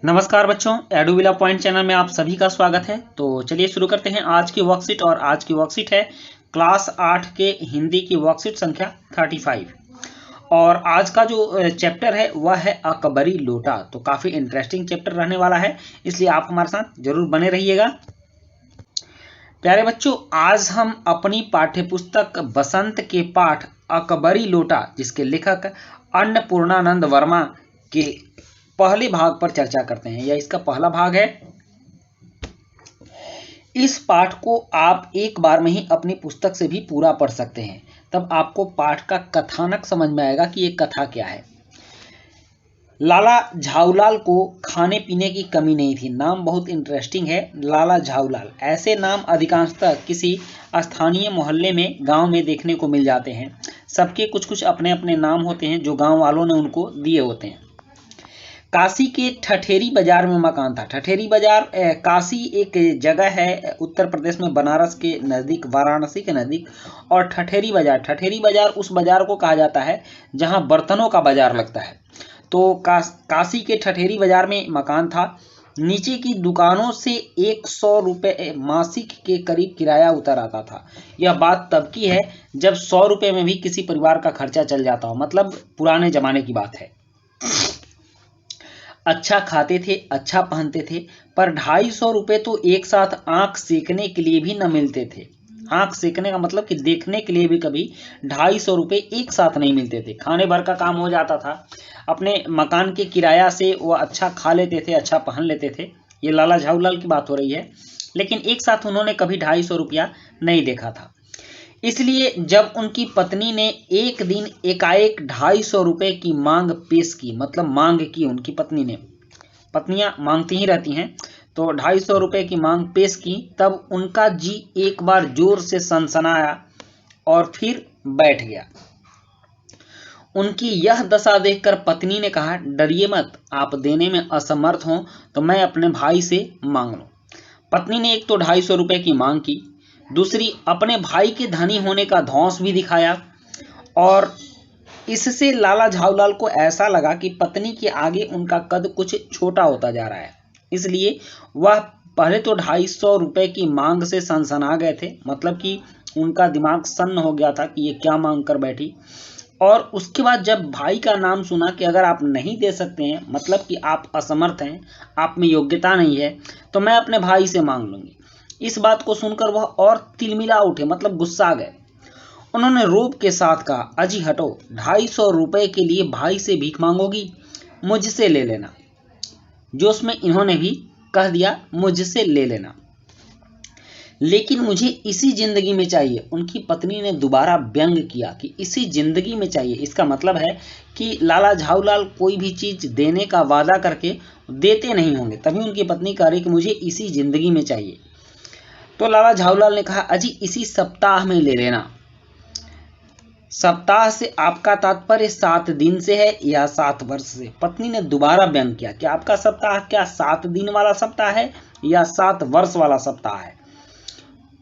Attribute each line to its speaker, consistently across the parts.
Speaker 1: नमस्कार बच्चों, एडुविला point channel में आप सभी का स्वागत है। तो चलिए शुरू करते हैं आज की वर्कशीट। और आज की वर्कशीट है क्लास 8 के हिंदी की वर्कशीट संख्या 35। और आज का जो चैप्टर है वह है अकबरी लोटा। तो काफ़ी इंटरेस्टिंग चैप्टर रहने वाला है, इसलिए आप हमारे साथ जरूर बने रहिएगा। प्यारे बच्चों, आज हम अपनी पाठ्यपुस्तक बसंत के पाठ अकबरी लोटा, जिसके लेखक अन्नपूर्णानंद वर्मा के पहले भाग पर चर्चा करते हैं। यह इसका पहला भाग है। इस पाठ को आप एक बार में ही अपनी पुस्तक से भी पूरा पढ़ सकते हैं, तब आपको पाठ का कथानक समझ में आएगा कि ये कथा क्या है। लाला झाऊलाल को खाने पीने की कमी नहीं थी। नाम बहुत इंटरेस्टिंग है, लाला झाऊलाल। ऐसे नाम अधिकांशतः किसी स्थानीय मोहल्ले में, गांव में देखने को मिल जाते हैं। सबके कुछ कुछ अपने अपने नाम होते हैं जो गांव वालों ने उनको दिए होते हैं। काशी के ठठेरी बाजार में मकान था। ठठेरी बाजार काशी एक जगह है उत्तर प्रदेश में, बनारस के नज़दीक, वाराणसी के नज़दीक। और ठठेरी बाजार उस बाजार को कहा जाता है जहां बर्तनों का बाजार लगता है। तो काशी के ठठेरी बाजार में मकान था। नीचे की दुकानों से 100 रुपये मासिक के करीब किराया उतर आता था। यह बात तब की है जब 100 रुपये में भी किसी परिवार का खर्चा चल जाता हो, मतलब पुराने जमाने की बात है। अच्छा खाते थे, अच्छा पहनते थे, पर 250 रुपये तो एक साथ आंख सेकने के लिए भी न मिलते थे। आंख सेकने का मतलब कि देखने के लिए भी कभी 250 रुपये एक साथ नहीं मिलते थे। खाने भर का काम हो जाता था। अपने मकान के किराया से वो अच्छा खा लेते थे, अच्छा पहन लेते थे। ये लाला झाऊलाल की बात हो रही है। लेकिन एक साथ उन्होंने कभी 250 रुपया नहीं देखा था। इसलिए जब उनकी पत्नी ने एक दिन एकाएक 250 रुपये की मांग पेश की, मतलब मांग की उनकी पत्नी ने, पत्नियां मांगती ही रहती हैं, तो 250 रुपये की मांग पेश की, तब उनका जी एक बार जोर से सनसनाया और फिर बैठ गया। उनकी यह दशा देखकर पत्नी ने कहा, डरिए मत, आप देने में असमर्थ हो तो मैं अपने भाई से मांग लूं। पत्नी ने एक तो 250 रुपये की मांग की, दूसरी अपने भाई के धनी होने का धौंस भी दिखाया। और इससे लाला झाऊलाल को ऐसा लगा कि पत्नी के आगे उनका कद कुछ छोटा होता जा रहा है। इसलिए वह पहले तो 250 रुपये की मांग से सनसना गए थे, मतलब कि उनका दिमाग सन्न हो गया था कि ये क्या मांग कर बैठी। और उसके बाद जब भाई का नाम सुना कि अगर आप नहीं दे सकते हैं, मतलब कि आप असमर्थ हैं, आप में योग्यता नहीं है, तो मैं अपने भाई से मांग लूंगी। इस बात को सुनकर वह और तिलमिला उठे, मतलब गुस्सा गए। उन्होंने रोब के साथ कहा, अजी हटो, 250 रुपये के लिए भाई से भीख मांगोगी? मुझसे ले लेना। जोश में इन्होंने भी कह दिया, मुझसे ले लेना, लेकिन मुझे इसी जिंदगी में चाहिए। उनकी पत्नी ने दोबारा व्यंग किया कि इसी जिंदगी में चाहिए। इसका मतलब है कि लाला झाऊलाल कोई भी चीज देने का वादा करके देते नहीं होंगे, तभी उनकी पत्नी कह रही कि मुझे इसी जिंदगी में चाहिए। तो लाला झाऊलाल ने कहा, अजी इसी सप्ताह में ले लेना। सप्ताह से आपका तात्पर्य 7 दिन से है या 7 वर्ष से? पत्नी ने दोबारा व्यंग किया कि आपका सप्ताह क्या 7 दिन वाला सप्ताह है या 7 वर्ष वाला सप्ताह है?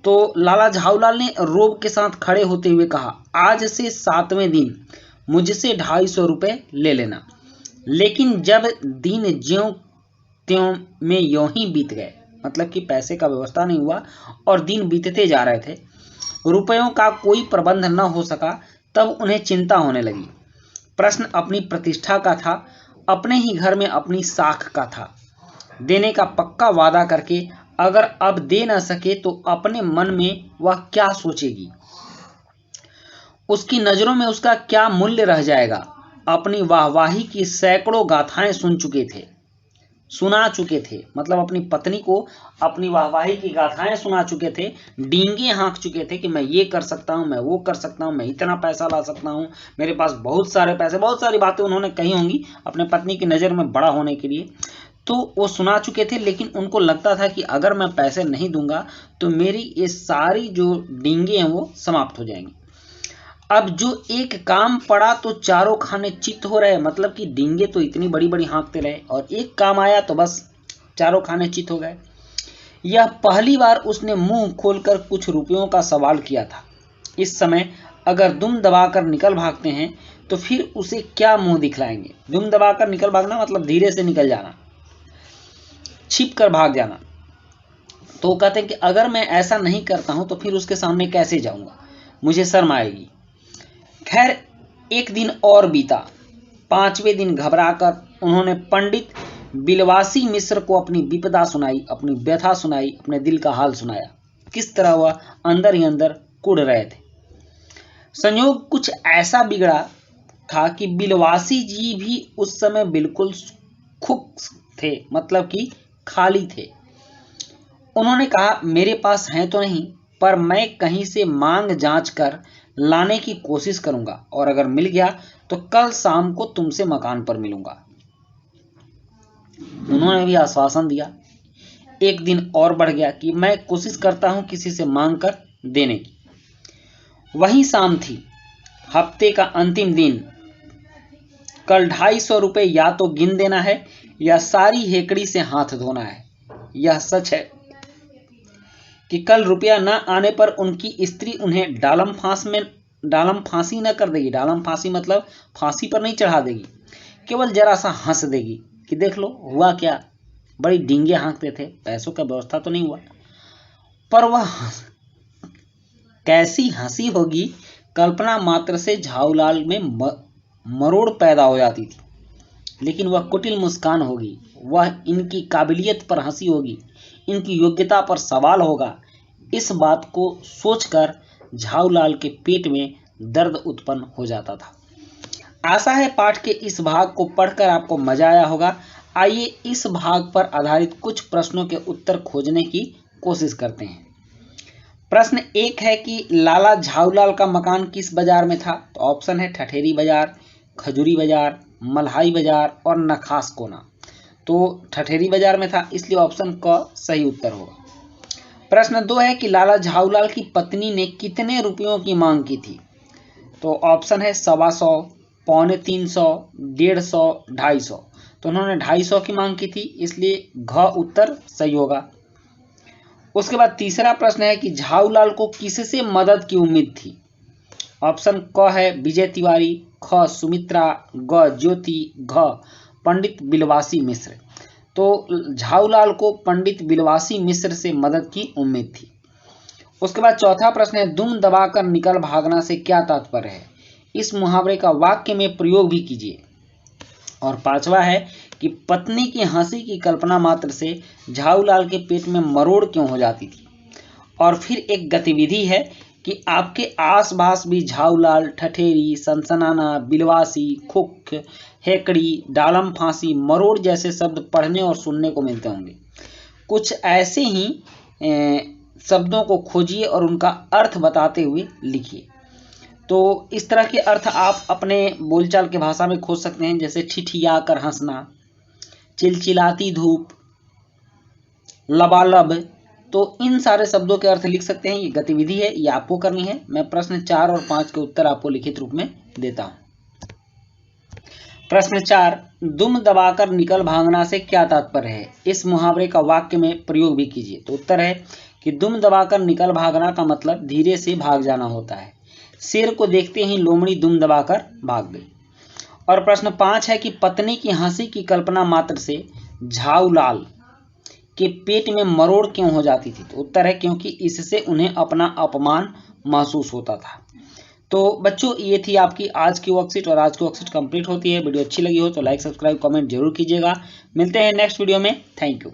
Speaker 1: तो लाला झाऊलाल ने रोब के साथ खड़े होते हुए कहा, आज से 7वें दिन मुझसे 250 रुपये ले लेना। लेकिन जब दिन ज्यों त्यों में यूं ही बीत गए, मतलब कि पैसे का व्यवस्था नहीं हुआ और दिन बीतते जा रहे थे, रुपयों का कोई प्रबंध न हो सका, तब उन्हें चिंता होने लगी। प्रश्न अपनी प्रतिष्ठा का था, अपने ही घर में अपनी साख का था। देने का पक्का वादा करके अगर अब दे न सके तो अपने मन में वह क्या सोचेगी, उसकी नजरों में उसका क्या मूल्य रह जाएगा। अपनी वाहवाही की सैकड़ों गाथाएं सुना चुके थे, मतलब अपनी पत्नी को अपनी वाहवाही की गाथाएं सुना चुके थे, डींगे हाँक चुके थे कि मैं ये कर सकता हूं, मैं वो कर सकता हूं, मैं इतना पैसा ला सकता हूं, मेरे पास बहुत सारे पैसे, बहुत सारी बातें उन्होंने कही होंगी अपने पत्नी की नज़र में बड़ा होने के लिए। तो वो सुना चुके थे, लेकिन उनको लगता था कि अगर मैं पैसे नहीं दूंगा तो मेरी ये सारी जो डींगे हैं वो समाप्त हो जाएंगी। अब जो एक काम पड़ा तो चारों खाने चित्त हो रहे, मतलब कि डींगे तो इतनी बड़ी बड़ी हाँकते रहे और एक काम आया तो बस चारों खाने चित्त हो गए। यह पहली बार उसने मुंह खोलकर कुछ रुपयों का सवाल किया था। इस समय अगर दुम दबाकर निकल भागते हैं तो फिर उसे क्या मुंह दिखलाएंगे? दुम दबाकर निकल भागना मतलब धीरे से निकल जाना। छिप कर भाग जाना। तो वो कहते हैं कि अगर मैं ऐसा नहीं करता हूं तो फिर उसके सामने कैसे जाऊंगा, मुझे शर्म आएगी। खैर एक दिन और बीता। 5वें दिन घबराकर उन्होंने पंडित बिलवासी मिश्र को अपनी विपदा सुनाई, अपनी व्यथा सुनाई, अपने दिल का हाल सुनाया। किस तरह वह अंदर ही अंदर कुढ़ रहे थे। संयोग कुछ ऐसा बिगड़ा था कि बिलवासी जी भी उस समय बिल्कुल खुश थे, मतलब कि खाली थे। उन्होंने कहा मेरे पास है तो नहीं, पर मैं कहीं से मांग जांच कर लाने की कोशिश करूंगा, और अगर मिल गया तो कल शाम को तुमसे मकान पर मिलूंगा। उन्होंने भी आश्वासन दिया। एक दिन और बढ़ गया कि मैं कोशिश करता हूं किसी से मांग कर देने की। वही शाम थी, हफ्ते का अंतिम दिन। कल 250 रुपये या तो गिन देना है या सारी हेकड़ी से हाथ धोना है। यह सच है कि कल रुपया न आने पर उनकी स्त्री उन्हें डालम फांसी न कर देगी। डालम फांसी मतलब फांसी पर नहीं चढ़ा देगी, केवल जरा सा हंस देगी कि देख लो हुआ क्या, बड़ी डींगे हाँकते थे, पैसों का व्यवस्था तो नहीं हुआ। पर वह कैसी हंसी होगी, कल्पना मात्र से झाऊलाल में मरोड़ पैदा हो जाती थी। लेकिन वह कुटिल मुस्कान होगी, वह इनकी काबिलियत पर हंसी होगी, इनकी योग्यता पर सवाल होगा। इस बात को सोचकर झाऊलाल के पेट में दर्द उत्पन्न हो जाता था। आशा है पाठ के इस भाग को पढ़कर आपको मजा आया होगा। आइए इस भाग पर आधारित कुछ प्रश्नों के उत्तर खोजने की कोशिश करते हैं। प्रश्न 1 है कि लाला झाऊलाल का मकान किस बाजार में था। तो ऑप्शन है ठठेरी बाजार, खजूरी बाजार, मल्हाई बाजार और नखास कोना। तो ठठेरी बाजार में था, इसलिए ऑप्शन क सही उत्तर होगा। प्रश्न 2 है कि लाला झाऊलाल की पत्नी ने कितने रुपयों की मांग की थी। तो ऑप्शन है 125, 350, 150, 250। तो उन्होंने 250 की मांग की थी, इसलिए घ उत्तर सही होगा। उसके बाद तीसरा प्रश्न है कि झाऊलाल को किससे मदद की उम्मीद थी। ऑप्शन क है विजय तिवारी, ख सुमित्रा, ग ज्योति, घ पंडित बिलवासी मिश्र। तो झाऊलाल को पंडित बिलवासी मिश्र से मदद की उम्मीद थी। उसके बाद चौथा प्रश्न है दुम दबाकर निकल भागना से क्या तात्पर्य है। इस मुहावरे का वाक्य में प्रयोग भी कीजिए। और पांचवा है कि पत्नी की हंसी की कल्पना मात्र से झाऊलाल के पेट में मरोड़ क्यों हो जाती थी। और फिर एक गतिविधि है कि आपके आसपास भी झाऊलाल, ठठेरी, सनसनाना, बिलवासी, खुख, हेकड़ी, डालम फांसी, मरोड़ जैसे शब्द पढ़ने और सुनने को मिलते होंगे। कुछ ऐसे ही शब्दों को खोजिए और उनका अर्थ बताते हुए लिखिए। तो इस तरह के अर्थ आप अपने बोलचाल के भाषा में खोज सकते हैं, जैसे ठिठिया कर हंसना, चिलचिलाती धूप, लबालब। तो इन सारे शब्दों के अर्थ लिख सकते हैं। ये गतिविधि है, ये आपको करनी है। मैं प्रश्न 4 और 5 के उत्तर आपको लिखित रूप में देता हूं। प्रश्न 4, दुम दबाकर निकल भागना से क्या तात्पर्य है। इस मुहावरे का वाक्य में प्रयोग भी कीजिए। तो उत्तर है कि दुम दबाकर निकल भागना का मतलब धीरे से भाग जाना होता है। शेर को देखते ही लोमड़ी दुम दबाकर भाग गई। और प्रश्न 5 है कि पत्नी की हंसी की कल्पना मात्र से झाऊलाल के पेट में मरोड़ क्यों हो जाती थी। तो उत्तर है क्योंकि इससे उन्हें अपना अपमान महसूस होता था। तो बच्चों ये थी आपकी आज की वर्कशीट, और आज की वर्कशीट कंप्लीट होती है। वीडियो अच्छी लगी हो तो लाइक, सब्सक्राइब, कमेंट जरूर कीजिएगा। मिलते हैं नेक्स्ट वीडियो में। Thank you.